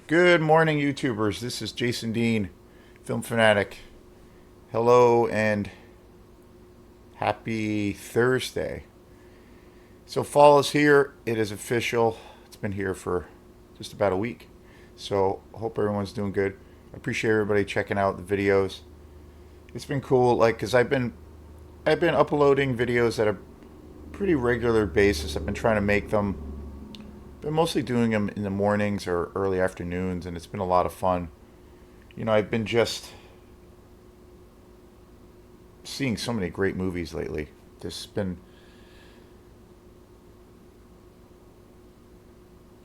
Good morning, YouTubers. This is Jason Dean, Film Fanatic. Hello and happy Thursday. So, fall is here. It is official. It's been here for just about a week. So, hope everyone's doing good. I appreciate everybody checking out the videos. It's been cool, like, cause I've been uploading videos at a pretty regular basis. I've been trying to make them. Been mostly doing them in the mornings or early afternoons, and it's been a lot of fun. I've been just seeing so many great movies lately. There's been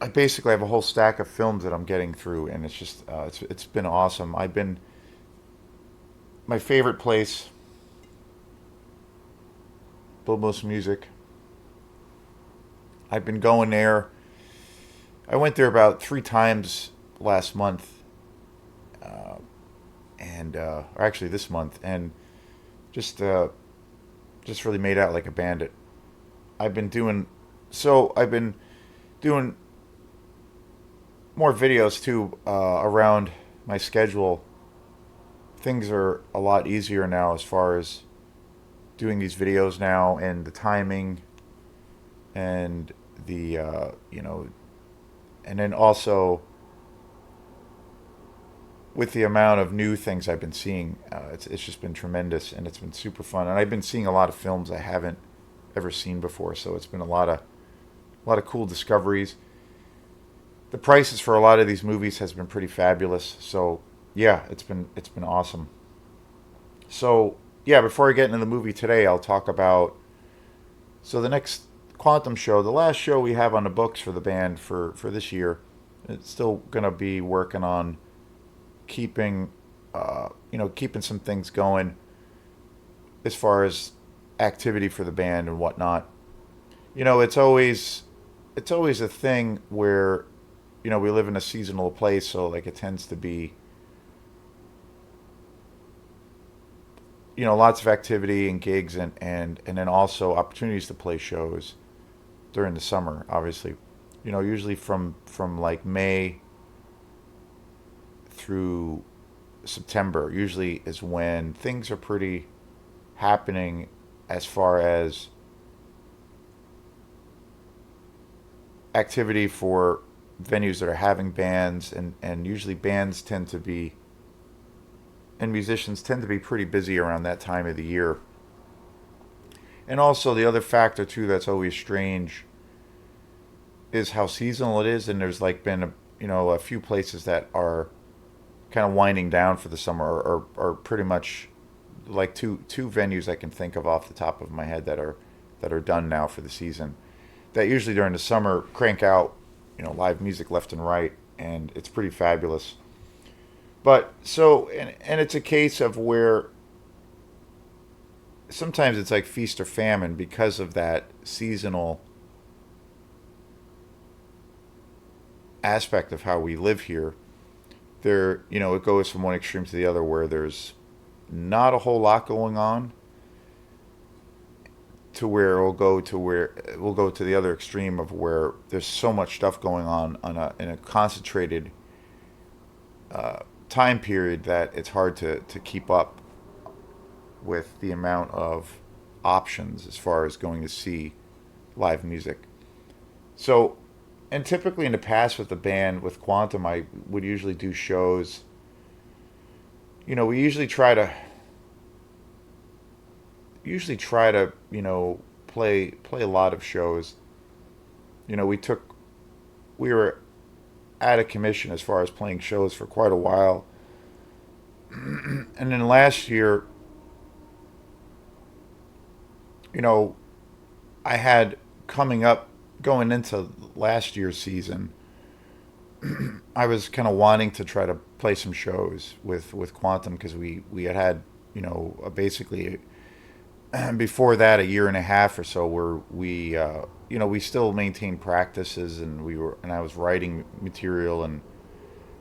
I basically have a whole stack of films that I'm getting through, and it's been awesome. I've been My favorite place, Bilbo's Music. I've been going there. I went there about 3 times last month, and or actually this month, and just uh, just really made out like a bandit. I've been doing I've been doing more videos too around my schedule. Things are a lot easier now as far as doing these videos now, and the timing, and the and then also with the amount of new things I've been seeing, it's just been tremendous, and it's been super fun. And I've been seeing a lot of films I haven't ever seen before, so it's been a lot of cool discoveries. The prices for a lot of these movies has been pretty fabulous. So yeah, it's been awesome. So yeah, before I get into the movie today, I'll talk about the next Quantum show, the last show we have on the books for the band for this year. It's still gonna be working on keeping keeping some things going as far as activity for the band and whatnot. It's always a thing where we live in a seasonal place, so like it tends to be lots of activity and gigs, and then also opportunities to play shows during the summer, obviously. Usually from like May through September usually is when things are pretty happening as far as activity for venues that are having bands, and usually bands tend to be and musicians tend to be pretty busy around that time of the year. And also the other factor too that's always strange is how seasonal it is, and there's like been a few places that are kind of winding down for the summer, or pretty much like two venues I can think of off the top of my head that are done now for the season. That usually during the summer crank out live music left and right, and it's pretty fabulous. But and it's a case of where sometimes it's like feast or famine because of that seasonal aspect of how we live here. It goes from one extreme to the other, where there's not a whole lot going on, to where we'll go to the other extreme of where there's so much stuff going on in a concentrated time period that it's hard to keep up with the amount of options as far as going to see live music. So, and typically in the past with the band, with Quantum, I would usually do shows. We usually try to play a lot of shows. You know, we were out of commission as far as playing shows for quite a while. And then last year, you know, I had coming up going into last year's season, I was kind of wanting to try to play some shows with Quantum, because we had basically before that a year and a half or so where we still maintained practices, and I was writing material and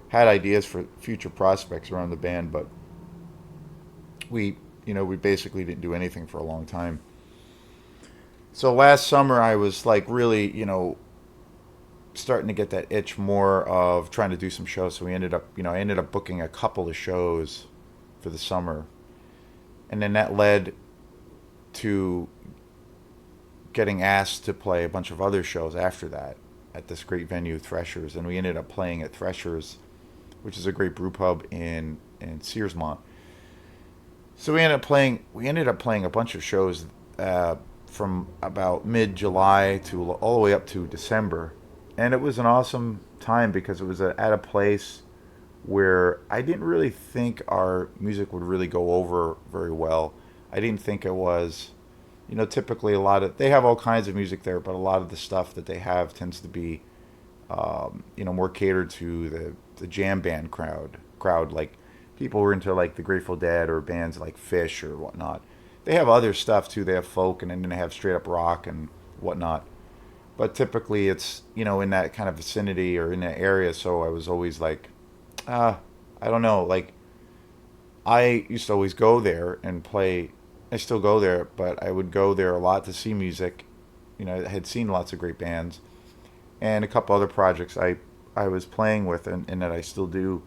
had ideas for future prospects around the band, but we basically didn't do anything for a long time. So last summer I was like really starting to get that itch more of trying to do some shows. So we ended up, I ended up booking a couple of shows for the summer, and then that led to getting asked to play a bunch of other shows after that at this great venue, Threshers, and we ended up playing at Threshers, which is a great brew pub in Searsmont. So we ended up playing a bunch of shows from about mid July to all the way up to December, and it was an awesome time because it was at a place where I didn't really think our music would really go over very well. I didn't think it was, typically a lot of they have all kinds of music there, but a lot of the stuff that they have tends to be, more catered to the jam band crowd, like people who are into like the Grateful Dead or bands like Fish or whatnot. They have other stuff too. They have folk, and then they have straight up rock and whatnot. But typically, it's in that kind of vicinity or in that area. So I was always like, I don't know. Like I used to always go there and play. I still go there, but I would go there a lot to see music. I had seen lots of great bands and a couple other projects I was playing with, and that I still do.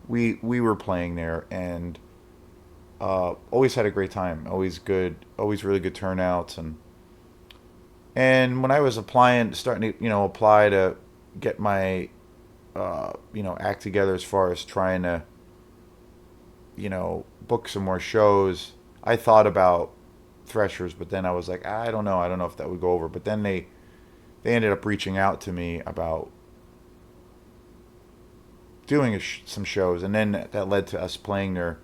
We were playing there, and always had a great time. Always good. Always really good turnouts, and when I was starting to apply to get my act together as far as trying to book some more shows. I thought about Threshers, but then I was like, I don't know. I don't know if that would go over. But then they ended up reaching out to me about doing some shows, and then that led to us playing there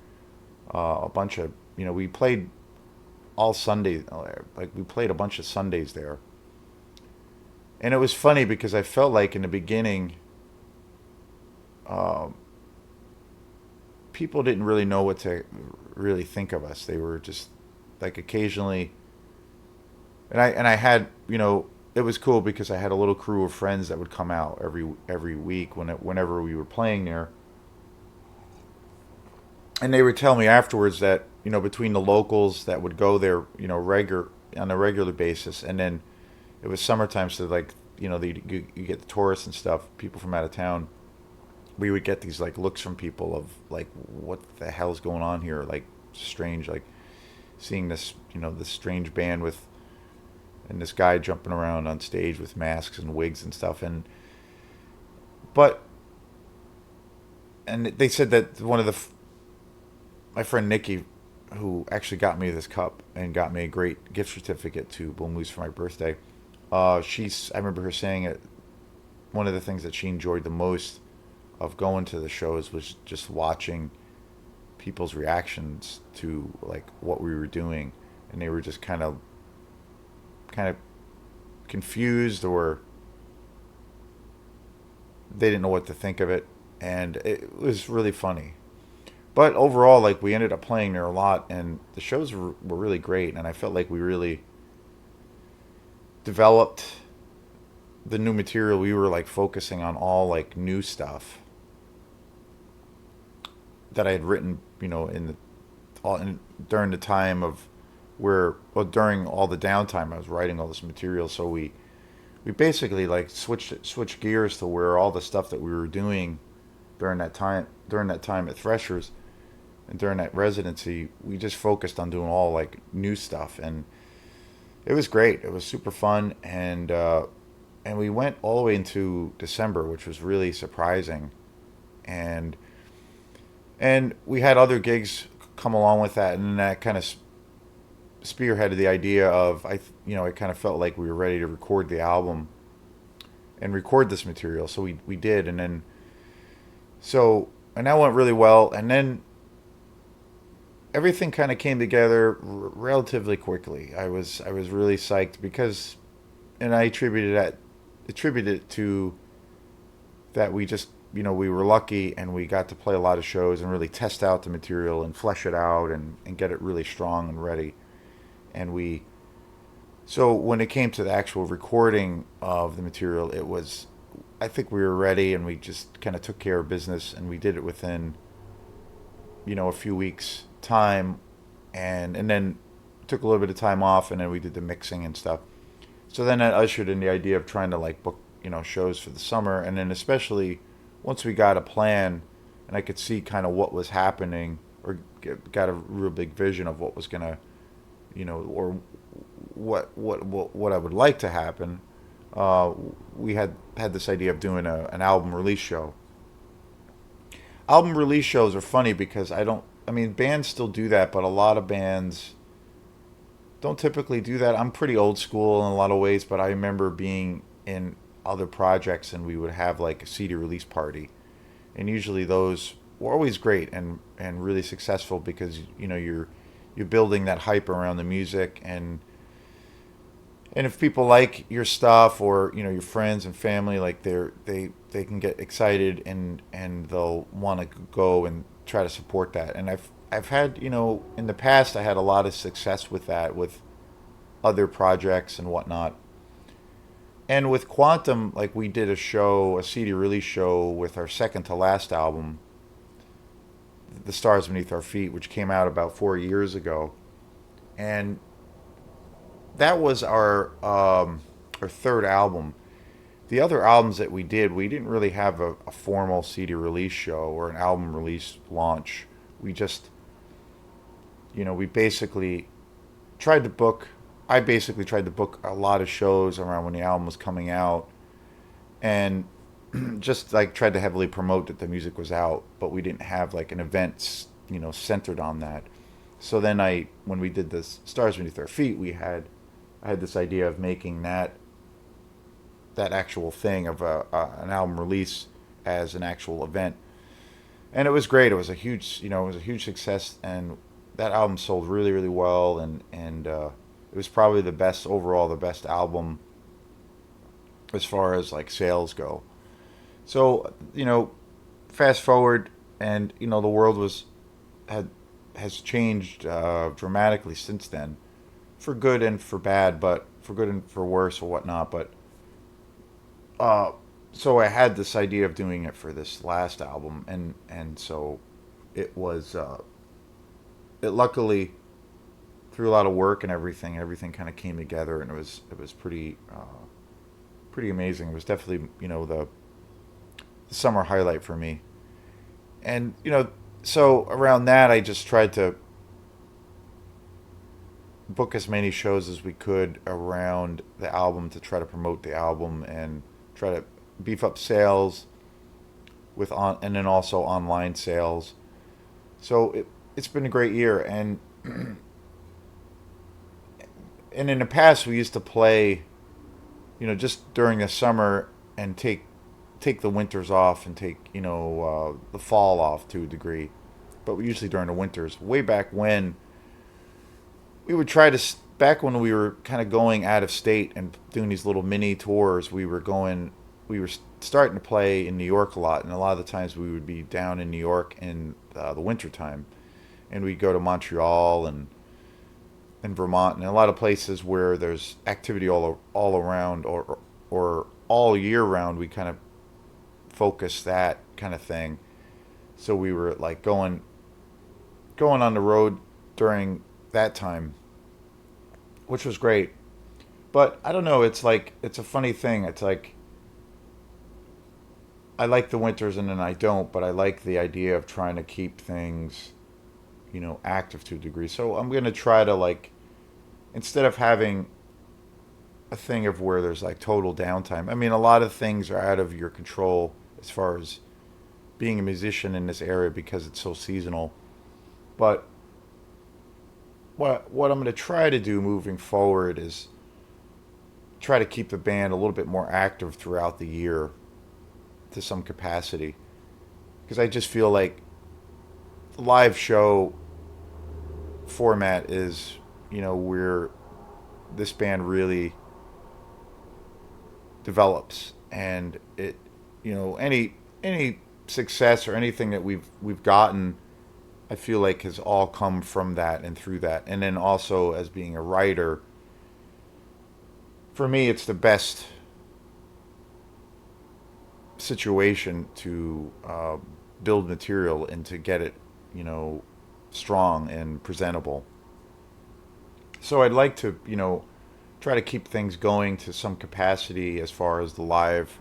a bunch of we played all Sunday, like we played a bunch of Sundays there, and it was funny because I felt like in the beginning, uh, people didn't really know what to really think of us. They were just like occasionally, and I had it was cool because I had a little crew of friends that would come out every week whenever we were playing there, and they would tell me afterwards that between the locals that would go there regular on a regular basis, and then it was summertime, so like you get the tourists and stuff, people from out of town. We would get these like looks from people of like, what the hell's going on here? Like strange, like seeing this strange band and this guy jumping around on stage with masks and wigs and stuff, but they said that one of my friend Nikki, who actually got me this cup and got me a great gift certificate to Bull Moose for my birthday. I remember her saying it. One of the things that she enjoyed the most of going to the shows was just watching people's reactions to like what we were doing, and they were just kind of confused, or they didn't know what to think of it, and it was really funny. But overall, like we ended up playing there a lot, and the shows were really great, and I felt like we really developed the new material. We were like focusing on all like new stuff that I had written, during the time of during all the downtime I was writing all this material. So we basically like switched gears to where all the stuff that we were doing during that time at Threshers and during that residency, we just focused on doing all like new stuff, and it was great. It was super fun, and we went all the way into December, which was really surprising, and we had other gigs come along with that, and that kind of spearheaded the idea of I kind of felt like we were ready to record the album and record this material, so we did, and that went really well, and then everything kind of came together relatively quickly. I was really psyched because, and I attributed it to that we just we were lucky and we got to play a lot of shows and really test out the material and flesh it out and get it really strong and ready. And so when it came to the actual recording of the material, I think we were ready, and we just kind of took care of business, and we did it within, a few weeks time, and then took a little bit of time off, and then we did the mixing and stuff. So then that ushered in the idea of trying to like shows for the summer, and then especially once we got a plan, and I could see kind of what was happening, or got a real big vision of what was gonna, or what I would like to happen. Uh, we had this idea of doing an album release show. Album release shows are funny because I don't. I mean, bands still do that, but a lot of bands don't typically do that. I'm pretty old school in a lot of ways, but I remember being in other projects and we would have like a CD release party, and usually those were always great and really successful because you're building that hype around the music, and if people like your stuff, or your friends and family, like they can get excited, and they'll want to go and try to support that. And I've had, in the past I had a lot of success with that, with other projects and whatnot. And with Quantum, like, we did a CD release show with our second to last album, The Stars Beneath Our Feet, which came out about 4 years ago. And that was our third album. The other albums that we did, we didn't really have a formal CD release show or an album release launch. We just, we basically tried to book. I basically tried to book a lot of shows around when the album was coming out, and just like tried to heavily promote that the music was out, but we didn't have like an event, centered on that. So then when we did this Stars Beneath Our Feet, I had this idea of making that actual thing of an album release as an actual event, and it was great. It was a huge, success, and that album sold really, really well, and it was probably the best album as far as like sales go. So fast forward, and the world had has changed dramatically since then, for good and for bad, but for good and for worse or whatnot. But uh, so I had this idea of doing it for this last album, and so it was it luckily, through a lot of work and everything kind of came together, and it was pretty amazing. It was definitely the summer highlight for me. And so around that, I just tried to book as many shows as we could around the album to try to promote the album and try to beef up sales and then also online sales. So it's been a great year, and in the past we used to play, just during the summer, and take the winters off, and take the fall off to a degree, but usually during the winters. Way back when, we would try to back when we were kind of going out of state and doing these little mini tours. We were starting to play in New York a lot, and a lot of the times we would be down in New York in the winter time, and we'd go to Montreal and Vermont, and a lot of places where there's activity all around, or all year round. We kind of focus that kind of thing. So we were like going on the road during that time, which was great. But I don't know, it's a funny thing. It's like I like the winters and then I don't, but I like the idea of trying to keep things, active to a degree. So I'm going to try to, like, instead of having a thing of where there's like total downtime. I mean, a lot of things are out of your control as far as being a musician in this area because it's so seasonal. But what I'm going to try to do moving forward is try to keep the band a little bit more active throughout the year to some capacity, because I just feel like the live show format is, where this band really develops, and any success or anything that we've gotten, I feel like has all come from that and through that. And then also, as being a writer, for me it's the best situation to build material and to get it, strong and presentable. So I'd like to, try to keep things going to some capacity as far as the live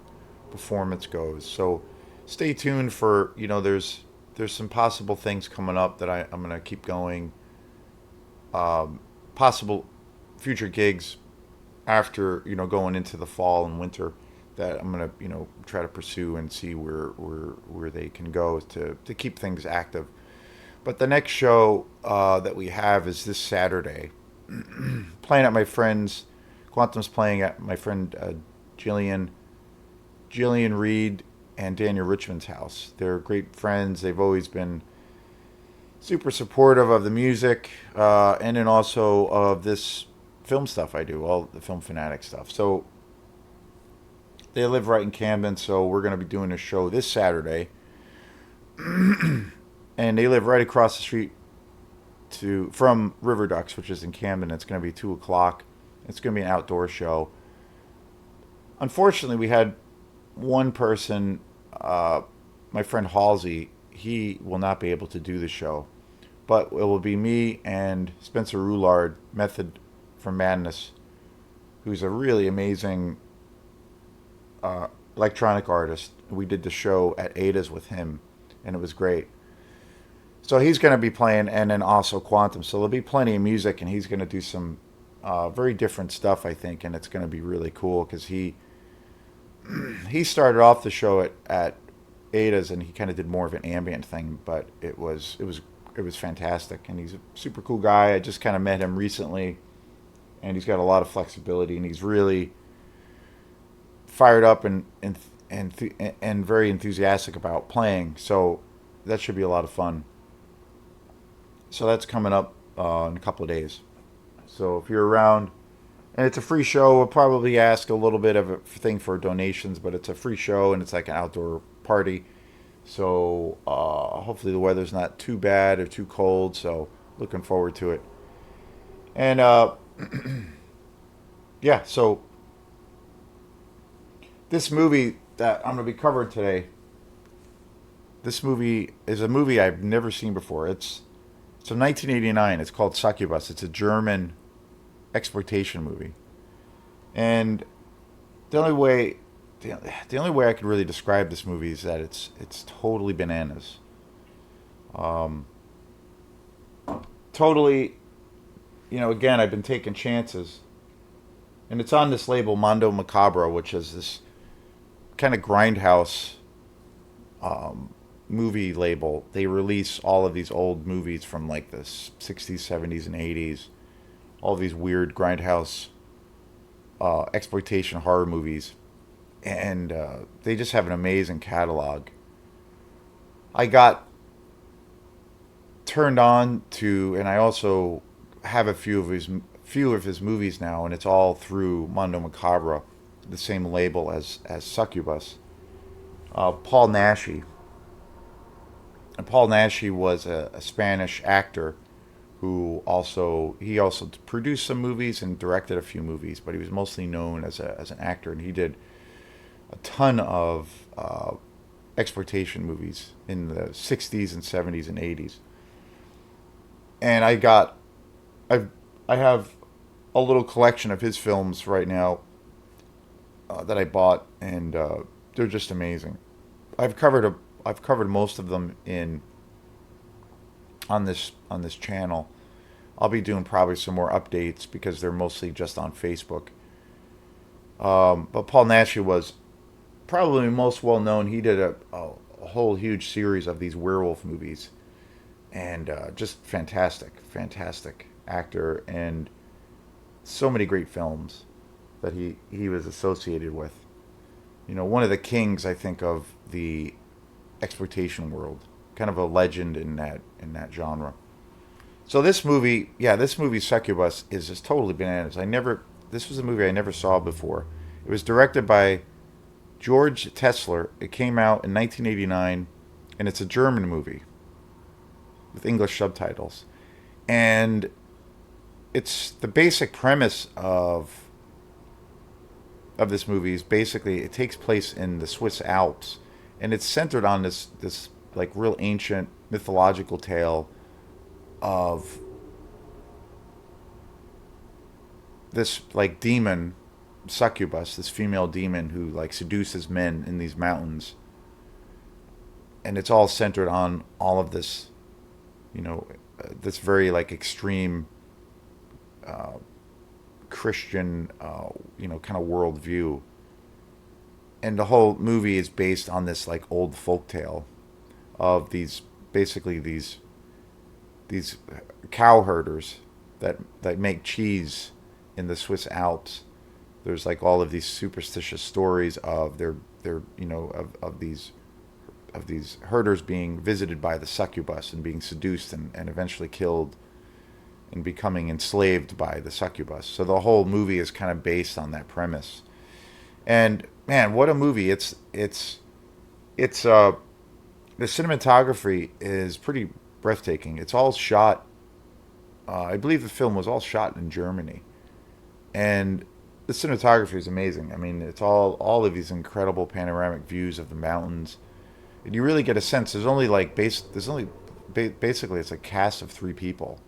performance goes. So stay tuned for, there's some possible things coming up that I'm gonna keep going. Possible future gigs after, going into the fall and winter that I'm gonna, try to pursue and see where they can go to keep things active. But the next show that we have is this Saturday. Playing at my friend's, Quantum's playing at my friend Jillian Reed and Daniel Richmond's house. They're great friends. They've always been super supportive of the music, and then also of this film stuff I do, all the film Fanatic stuff. So they live right in Camden, so we're going to be doing a show this Saturday. And they live right across the street from River Ducks, which is in Camden. It's going to be 2 o'clock. It's going to be an outdoor show. Unfortunately, we had one person, my friend Halsey. He will not be able to do the show, but it will be me and Spencer Roulard, Method from Madness, who's a really amazing electronic artist. We did the show at Ada's with him, and it was great. So he's going to be playing, and then also Quantum. So there'll be plenty of music, and he's going to do some very different stuff, I think, and it's going to be really cool because he started off the show at Ada's, and he kind of did more of an ambient thing, but it was fantastic, and he's a super cool guy. I just kind of met him recently, and he's got a lot of flexibility, and he's really fired up and very enthusiastic about playing. So that should be a lot of fun. So that's coming up in a couple of days. So if you're around, and it's a free show, we'll probably ask a little bit of a thing for donations, but it's a free show and it's like an outdoor party. So hopefully the weather's not too bad or too cold. So looking forward to it. And yeah, so this movie that I'm going to be covering today, this movie is a movie I've never seen before. It's from 1989. It's called Sukkubus. It's a German exploitation movie. And the only way I could really describe this movie is that it's totally bananas. Totally, again, I've been taking chances. And it's on this label, Mondo Macabro, which is this kind of grindhouse movie label. They release all of these old movies from like the 60s, 70s, and 80s. All these weird grindhouse exploitation horror movies. And they just have an amazing catalog. I got turned on to, and I also have a few of his movies now, and it's all through Mondo Macabro, the same label as Succubus. Paul Naschy. And Paul Naschy was a Spanish actor who also produced some movies and directed a few movies, but he was mostly known as an actor, and he did a ton of exploitation movies in the 60s and 70s and 80s. And I have a little collection of his films right now that I bought, and they're just amazing. I've covered most of them on this channel. I'll be doing probably some more updates because they're mostly just on Facebook. But Paul Naschy was probably most well known. He did a whole huge series of these werewolf movies, and just fantastic actor, and so many great films that he was associated with. One of the kings, I think, of the exploitation world, kind of a legend in that genre. So this movie Succubus is just totally bananas. This was a movie I never saw before. It was directed by George Tesler. It came out in 1989, and it's a German movie with English subtitles. And it's the basic premise of this movie is basically it takes place in the Swiss Alps, and it's centered on this like real ancient mythological tale of this like demon, succubus, this female demon who like seduces men in these mountains, and it's all centered on all of this, this very like extreme Christian, kind of worldview. And the whole movie is based on this like old folktale of these basically these cow herders that make cheese in the Swiss Alps. There's like all of these superstitious stories of their of these herders being visited by the succubus and being seduced and eventually killed and becoming enslaved by the succubus. So the whole movie is kind of based on that premise. And man, what a movie! It's the cinematography is pretty breathtaking. It's all shot. I believe the film was all shot in Germany, and the cinematography is amazing. I mean, it's all of these incredible panoramic views of the mountains, and you really get a sense. Basically it's a cast of three people,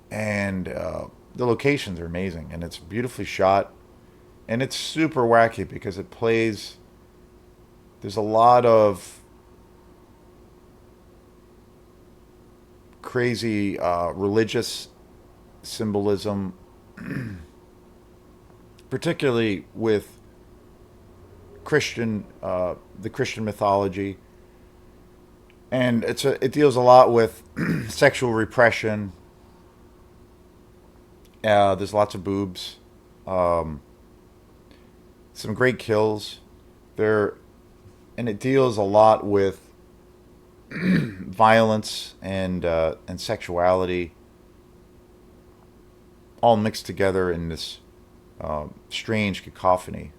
and the locations are amazing, and it's beautifully shot, and it's super wacky because it plays. There's a lot of crazy religious symbolism, particularly with the Christian mythology, and it deals a lot with sexual repression. There's lots of boobs, um, some great kills there, and it deals a lot with violence and sexuality, all mixed together in this strange cacophony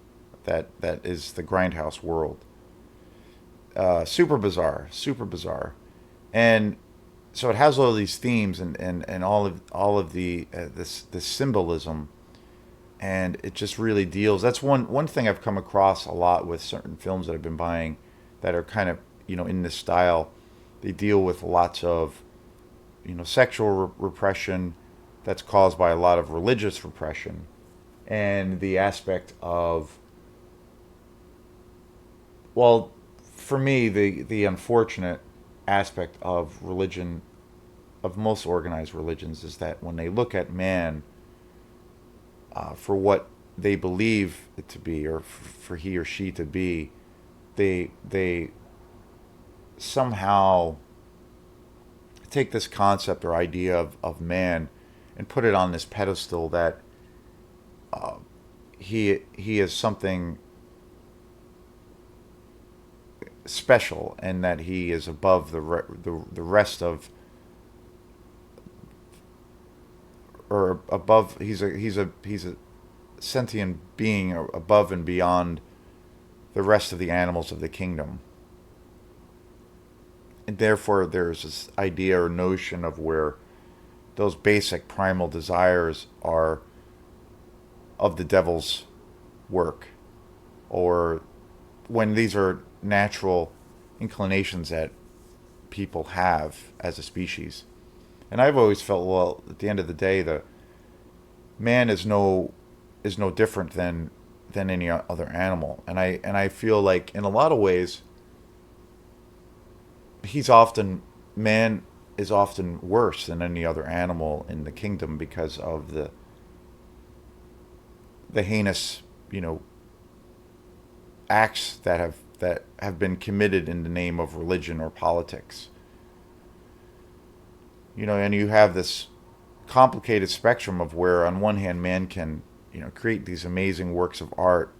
that is the grindhouse world. Super bizarre, super bizarre, and so it has all these themes and all of the this symbolism, and it just really deals. That's one thing I've come across a lot with certain films that I've been buying that are kind of in this style. They deal with lots of sexual repression that's caused by a lot of religious repression, and the aspect of, well, for me, the unfortunate aspect of religion, of most organized religions, is that when they look at man for what they believe it to be, or for he or she to be, they somehow take this concept or idea of man and put it on this pedestal that he is something special, and that he is above the rest of, or above, he's a sentient being above and beyond the rest of the animals of the kingdom. And therefore there's this idea or notion of where those basic primal desires are of the devil's work, or when these are natural inclinations that people have as a species. And I've always felt, well, at the end of the day, the man is no different than any other animal. And I feel like in a lot of ways man is often worse than any other animal in the kingdom because of the heinous, acts that have been committed in the name of religion or politics. And you have this complicated spectrum of where, on one hand, man can, create these amazing works of art,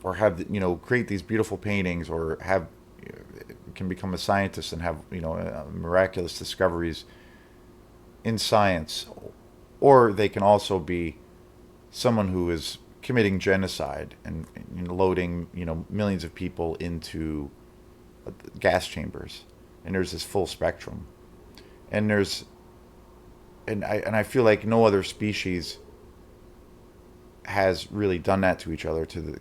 or have, create these beautiful paintings, or have, can become a scientist and have, miraculous discoveries in science, or they can also be someone who is committing genocide and loading, millions of people into gas chambers. And there's this full spectrum. And I feel like no other species has really done that to each other to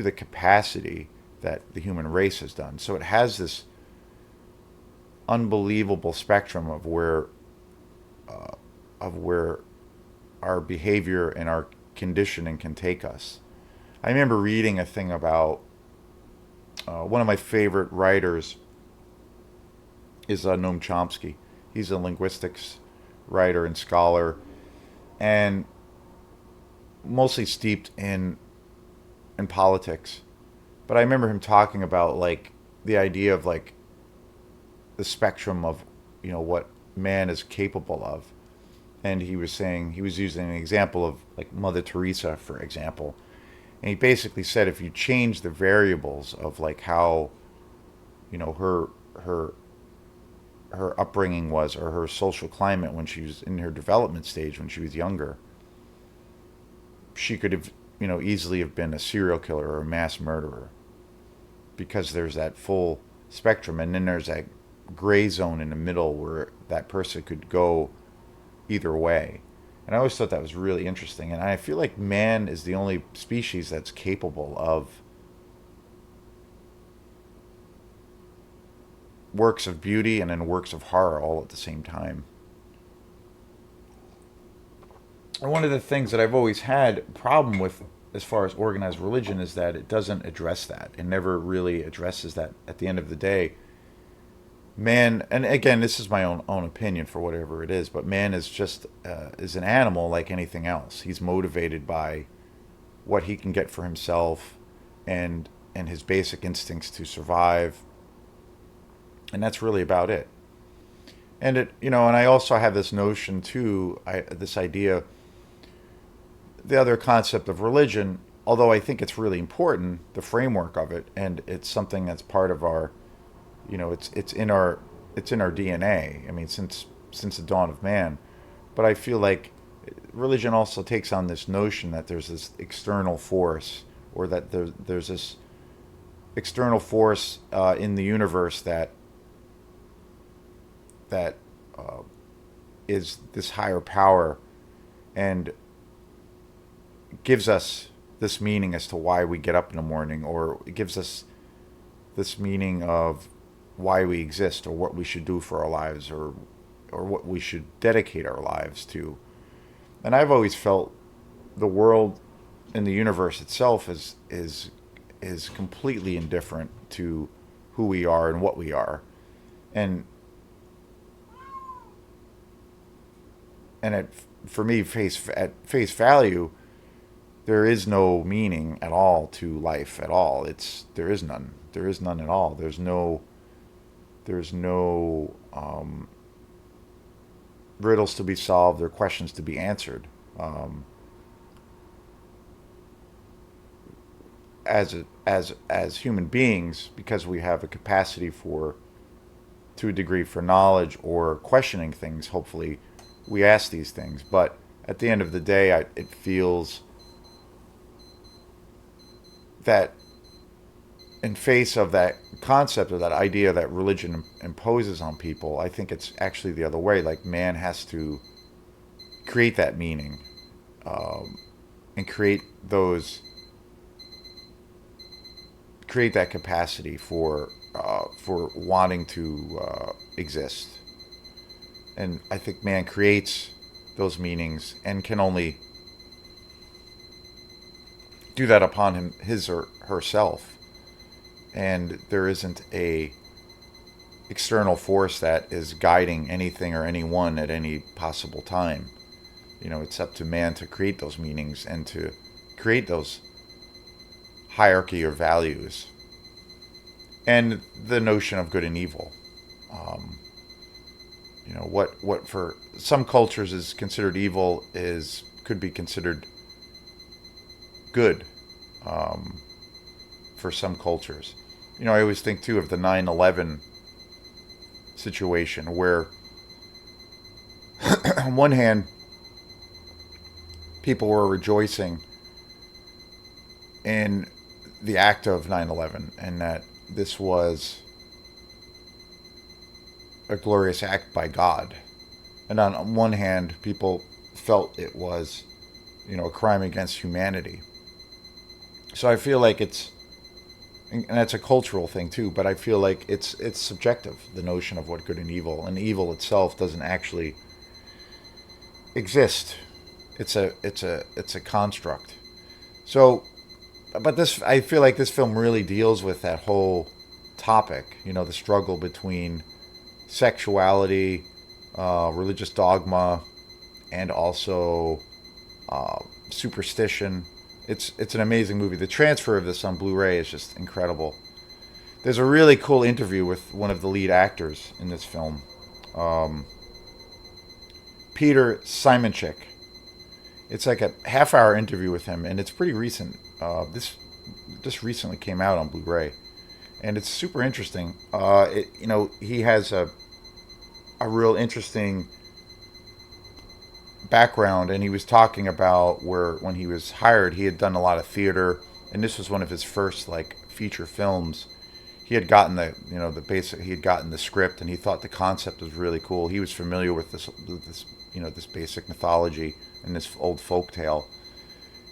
the capacity that the human race has done. So it has this unbelievable spectrum of where our behavior and our conditioning can take us. I remember reading a thing about one of my favorite writers is Noam Chomsky. He's a linguistics writer and scholar, and mostly steeped in politics. But I remember him talking about like the idea of like the spectrum of what man is capable of, and he was saying he was using an example of like Mother Teresa, for example, and he basically said if you change the variables of like how her her upbringing was or her social climate when she was in her development stage when she was younger, she could have easily have been a serial killer or a mass murderer because there's that full spectrum, and then there's that gray zone in the middle where that person could go either way. And I always thought that was really interesting. And I feel like man is the only species that's capable of works of beauty and then works of horror all at the same time. And one of the things that I've always had a problem with as far as organized religion is that it doesn't address that. It never really addresses that at the end of the day. Man, and again, this is my own opinion for whatever it is, but man is just is an animal like anything else. He's motivated by what he can get for himself, and his basic instincts to survive, and that's really about it. And and I also have this notion too, this idea, the other concept of religion, although I think it's really important, the framework of it, and it's something that's part of our, it's in our DNA. I mean, since the dawn of man. But I feel like religion also takes on this notion that there's this external force, or that there's this external force in the universe that is this higher power, and gives us this meaning as to why we get up in the morning, or it gives us this meaning of why we exist, or what we should do for our lives, or what we should dedicate our lives to. And I've always felt the world and the universe itself is completely indifferent to who we are and what we are. And for me, at face value, there is no meaning at all to life at all. There is none. There is none at all. There's no riddles to be solved or questions to be answered. As human beings, because we have a capacity to a degree, for knowledge or questioning things, hopefully we ask these things. But at the end of the day, it feels that in face of that concept, or that idea that religion imposes on people, I think it's actually the other way. Like, man has to create that meaning, and create that capacity for wanting to exist. And I think man creates those meanings and can only do that upon his or herself. And there isn't a external force that is guiding anything or anyone at any possible time. It's up to man to create those meanings and to create those hierarchy or values, and the notion of good and evil. What for some cultures is considered evil could be considered good, for some cultures. I always think too of the 9/11 situation, where on one hand people were rejoicing in the act of 9/11, and that this was a glorious act by God. And on one hand, people felt it was, a crime against humanity. So I feel like and that's a cultural thing too, but I feel like it's subjective, the notion of what good and evil itself doesn't actually exist. It's a construct. So, but this, I feel like this film really deals with that whole topic. You know, the struggle between sexuality, religious dogma, and also superstition. It's an amazing movie. The transfer of this on Blu-ray is just incredible. There's a really cool interview with one of the lead actors in this film, um, Peter Simonchik. It's like a half-hour interview with him, and it's pretty recent. This just recently came out on Blu-ray, and it's super interesting. He has a real interesting background, and he was talking about where when he was hired, he had done a lot of theater, and this was one of his first like feature films. He had gotten the basic, he had gotten the script, and he thought the concept was really cool. He was familiar with this basic mythology and this old folk tale,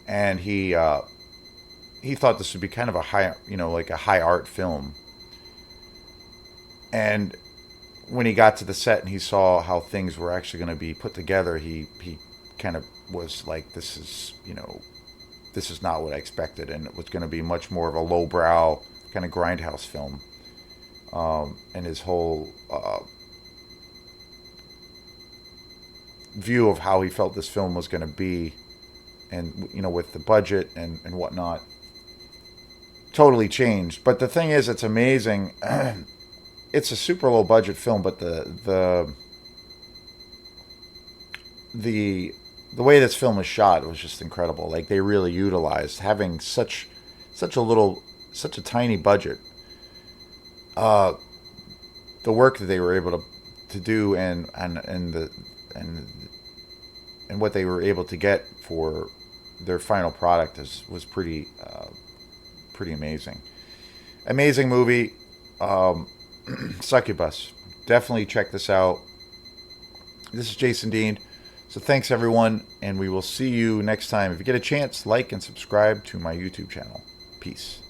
and he thought this would be kind of a high, like a high art film. And when he got to the set and he saw how things were actually going to be put together, he kind of was like, this is not what I expected, and it was going to be much more of a lowbrow kind of grindhouse film. And his whole view of how he felt this film was going to be, and with the budget and whatnot, totally changed. But the thing is, it's amazing. It's a super low budget film, but the way this film was shot was just incredible. Like, they really utilized having such a tiny budget. The work that they were able to do, and what they were able to get for their final product was pretty amazing. Amazing movie. Succubus. Definitely check this out. This is Jason Dean. So thanks, everyone, and we will see you next time. If you get a chance, like and subscribe to my YouTube channel. Peace.